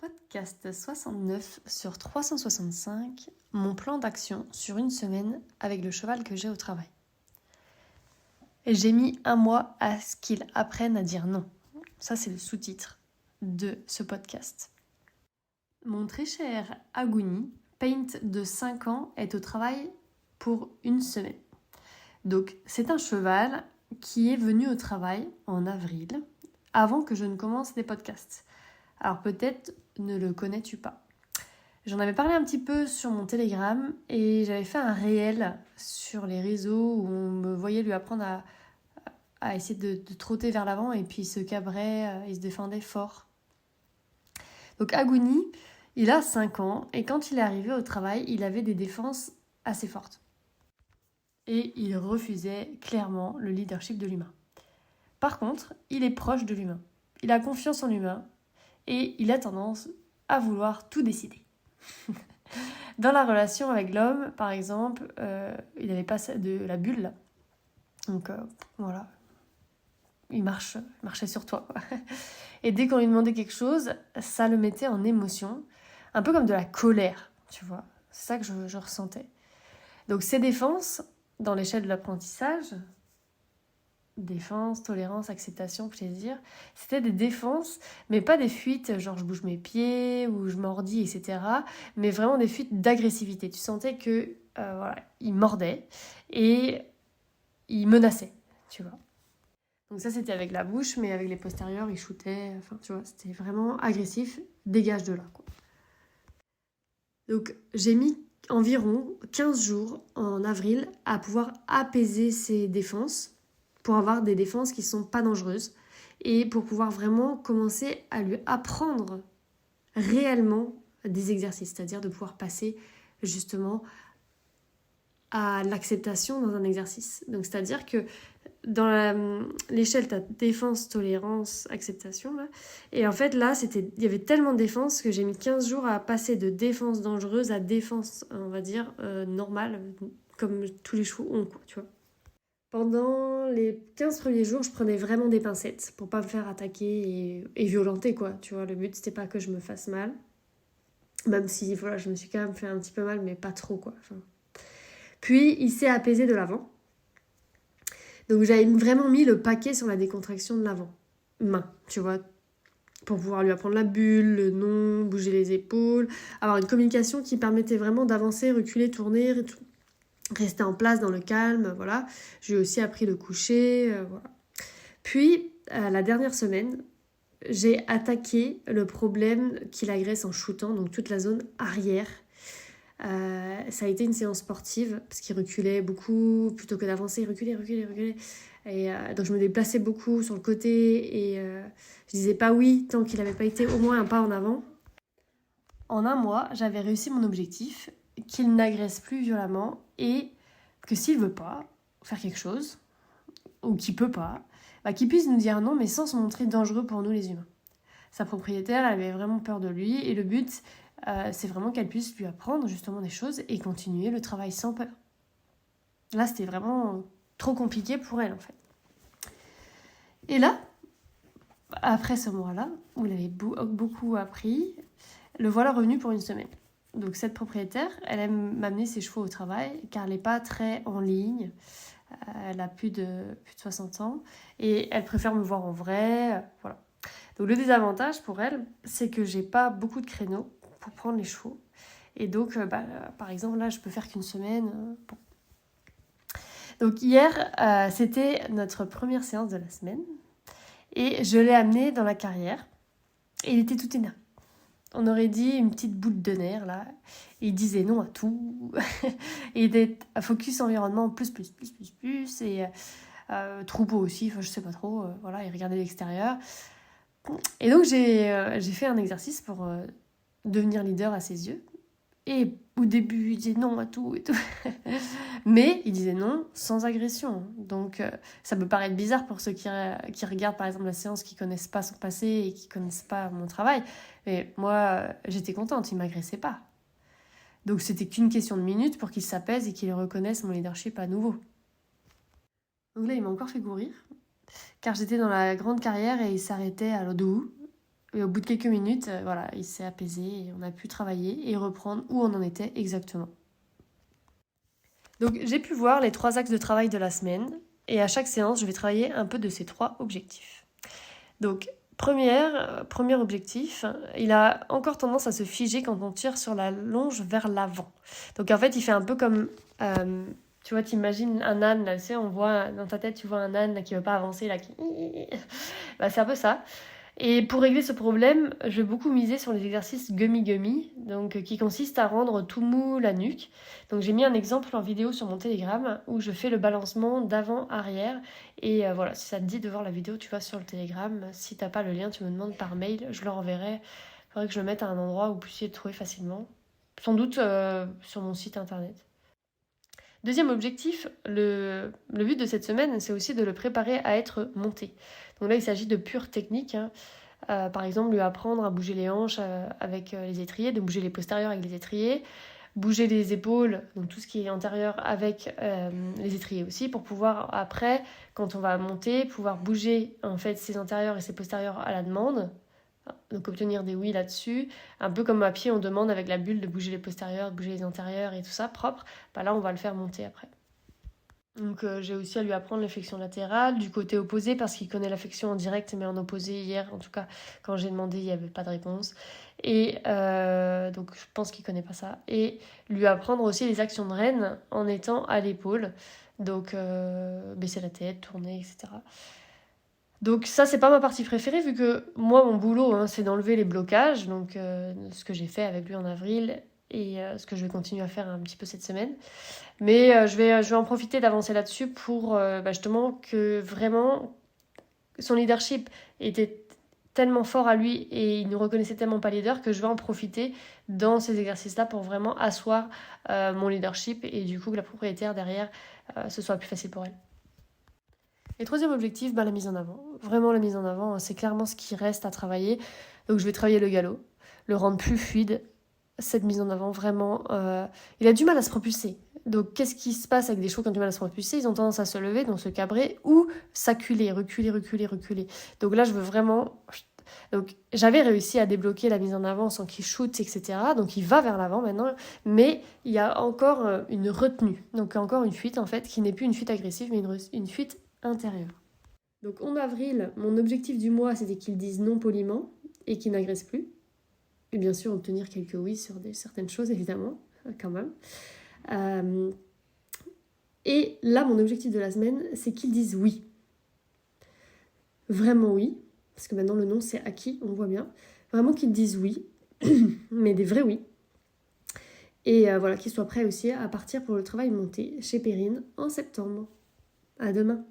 Podcast 69 sur 365, mon plan d'action sur une semaine avec le cheval que j'ai au travail. J'ai mis 1 mois à ce qu'il apprenne à dire non. Ça, c'est le sous-titre de ce podcast. Mon très cher Aguni, Paint de 5 ans, est au travail pour une semaine. Donc, c'est un cheval qui est venu au travail en avril, avant que je ne commence les podcasts. Alors peut-être ne le connais-tu pas. J'en avais parlé un petit peu sur mon Telegram et j'avais fait un réel sur les réseaux où on me voyait lui apprendre à essayer de trotter vers l'avant et puis il se cabrait, il se défendait fort. Donc Aguni, il a 5 ans et quand il est arrivé au travail, il avait des défenses assez fortes. Et il refusait clairement le leadership de l'humain. Par contre, il est proche de l'humain. Il a confiance en l'humain. Et il a tendance à vouloir tout décider. Dans la relation avec l'homme, par exemple, il n'avait pas de la bulle, là. Donc voilà, il marchait sur toi. Et dès qu'on lui demandait quelque chose, ça le mettait en émotion, un peu comme de la colère, tu vois. C'est ça que je ressentais. Donc ces défenses, dans l'échelle de l'apprentissage, défense, tolérance, acceptation, plaisir. C'était des défenses, mais pas des fuites, genre je bouge mes pieds ou je mordis, etc. Mais vraiment des fuites d'agressivité. Tu sentais que il mordait et il menaçait, tu vois. Donc ça, c'était avec la bouche, mais avec les postérieurs, il shootait. Enfin, tu vois, c'était vraiment agressif. Dégage de là, quoi. Donc j'ai mis environ 15 jours en avril à pouvoir apaiser ces défenses pour avoir des défenses qui ne sont pas dangereuses et pour pouvoir vraiment commencer à lui apprendre réellement des exercices, c'est-à-dire de pouvoir passer justement à l'acceptation dans un exercice. Donc c'est-à-dire que dans l'échelle, tu as défense, tolérance, acceptation. Là. Et en fait, là, il y avait tellement de défense que j'ai mis 15 jours à passer de défense dangereuse à défense, on va dire, normale, comme tous les chevaux ont, quoi, tu vois. Pendant les 15 premiers jours, je prenais vraiment des pincettes pour pas me faire attaquer et violenter, quoi. Tu vois, le but, c'était pas que je me fasse mal. Même si, voilà, je me suis quand même fait un petit peu mal, mais pas trop, quoi. Enfin. Puis, il s'est apaisé de l'avant. Donc, j'avais vraiment mis le paquet sur la décontraction de l'avant-main, tu vois, pour pouvoir lui apprendre la bulle, le nom, bouger les épaules, avoir une communication qui permettait vraiment d'avancer, reculer, tourner, rester en place dans le calme, voilà. J'ai aussi appris le coucher, voilà. Puis, la dernière semaine, j'ai attaqué le problème qu'il agresse en shootant, donc toute la zone arrière. Ça a été une séance sportive, parce qu'il reculait beaucoup, plutôt que d'avancer, il reculait. Et donc je me déplaçais beaucoup sur le côté, et je disais pas oui, tant qu'il n'avait pas été au moins un pas en avant. En 1 mois, j'avais réussi mon objectif, qu'il n'agresse plus violemment, et que s'il veut pas faire quelque chose, ou qu'il peut pas, qu'il puisse nous dire non, mais sans se montrer dangereux pour nous les humains. Sa propriétaire, elle avait vraiment peur de lui, et le but, c'est vraiment qu'elle puisse lui apprendre justement des choses et continuer le travail sans peur. Là, c'était vraiment trop compliqué pour elle, en fait. Et là, après ce mois-là, où il avait beaucoup appris, le voilà revenu pour une semaine. Donc cette propriétaire, elle aime m'amener ses chevaux au travail, car elle n'est pas très en ligne. Elle a plus de 60 ans et elle préfère me voir en vrai, voilà. Donc le désavantage pour elle, c'est que j'ai pas beaucoup de créneaux pour prendre les chevaux. Et donc, par exemple, là, je peux faire qu'une semaine. Bon. Donc hier, c'était notre première séance de la semaine. Et je l'ai amené dans la carrière. Et il était tout énervé. On aurait dit une petite boule de nerfs, là. Il disait non à tout. Il était à focus environnement plus. Et troupeau aussi, enfin je sais pas trop. Voilà, il regardait l'extérieur. Et donc j'ai fait un exercice pour devenir leader à ses yeux. Et au début, il disait non à tout et tout. Mais il disait non sans agression. Donc ça peut paraître bizarre pour ceux qui regardent par exemple la séance, qui connaissent pas son passé et qui connaissent pas mon travail. Mais moi, j'étais contente, il m'agressait pas. Donc c'était qu'une question de minutes pour qu'il s'apaise et qu'il reconnaisse mon leadership à nouveau. Donc là, il m'a encore fait courir, car j'étais dans la grande carrière et il s'arrêtait à l'Odou. Et au bout de quelques minutes, voilà, il s'est apaisé et on a pu travailler et reprendre où on en était exactement. Donc j'ai pu voir les 3 axes de travail de la semaine et à chaque séance, je vais travailler un peu de ces 3 objectifs. Donc premier objectif, il a encore tendance à se figer quand on tire sur la longe vers l'avant. Donc en fait, il fait un peu comme... tu vois, t'imagines un âne, là, tu sais, on voit dans ta tête, tu vois un âne là, qui veut pas avancer, là, qui... Bah, c'est un peu ça. Et pour régler ce problème, je vais beaucoup miser sur les exercices gummy, donc qui consistent à rendre tout mou la nuque. Donc j'ai mis un exemple en vidéo sur mon Telegram où je fais le balancement d'avant-arrière. Et voilà, si ça te dit de voir la vidéo, tu vas sur le Telegram. Si t'as pas le lien, tu me demandes par mail, je le renverrai. Il faudrait que je le mette à un endroit où vous puissiez le trouver facilement. Sans doute sur mon site internet. Deuxième objectif, le but de cette semaine, c'est aussi de le préparer à être monté. Donc là, il s'agit de pure technique. Par exemple, lui apprendre à bouger les hanches avec les étriers, de bouger les postérieurs avec les étriers, bouger les épaules, donc tout ce qui est antérieur avec les étriers aussi, pour pouvoir après, quand on va monter, pouvoir bouger en fait ses antérieurs et ses postérieurs à la demande. Donc obtenir des oui là-dessus, un peu comme à pied on demande avec la bulle de bouger les postérieurs, de bouger les antérieurs et tout ça propre, bah là on va le faire monter après. Donc j'ai aussi à lui apprendre les flexions latérales du côté opposé parce qu'il connaît la flexion en direct mais en opposé hier, en tout cas quand j'ai demandé il n'y avait pas de réponse. Et donc je pense qu'il connaît pas ça. Et lui apprendre aussi les actions de reine en étant à l'épaule, donc baisser la tête, tourner, etc. Donc ça, c'est pas ma partie préférée vu que moi, mon boulot, c'est d'enlever les blocages. Donc ce que j'ai fait avec lui en avril et ce que je vais continuer à faire un petit peu cette semaine. Mais je vais en profiter d'avancer là-dessus pour justement que vraiment son leadership était tellement fort à lui et il ne reconnaissait tellement pas leader que je vais en profiter dans ces exercices-là pour vraiment asseoir mon leadership et du coup que la propriétaire derrière, ce soit plus facile pour elle. Et troisième objectif, la mise en avant. Vraiment la mise en avant, c'est clairement ce qui reste à travailler. Donc je vais travailler le galop, le rendre plus fluide. Cette mise en avant, vraiment, il a du mal à se propulser. Donc qu'est-ce qui se passe avec des chevaux qui ont du mal à se propulser? Ils ont tendance à se lever, donc se cabrer, ou s'acculer, reculer. Donc là, je veux vraiment... Donc j'avais réussi à débloquer la mise en avant sans qu'il shoot, etc. Donc il va vers l'avant maintenant, mais il y a encore une retenue. Donc encore une fuite en fait, qui n'est plus une fuite agressive, mais une fuite intérieure. Donc en avril, mon objectif du mois, c'était qu'il dise non poliment et qu'il n'agresse plus. Et bien sûr, obtenir quelques oui sur certaines choses, évidemment, quand même. Et là, mon objectif de la semaine, c'est qu'il dise oui. Vraiment oui, parce que maintenant le non, c'est acquis, on voit bien. Vraiment qu'il dise oui, mais des vrais oui. Et voilà, qu'il soit prêt aussi à partir pour le travail monté chez Perrine en septembre. À demain.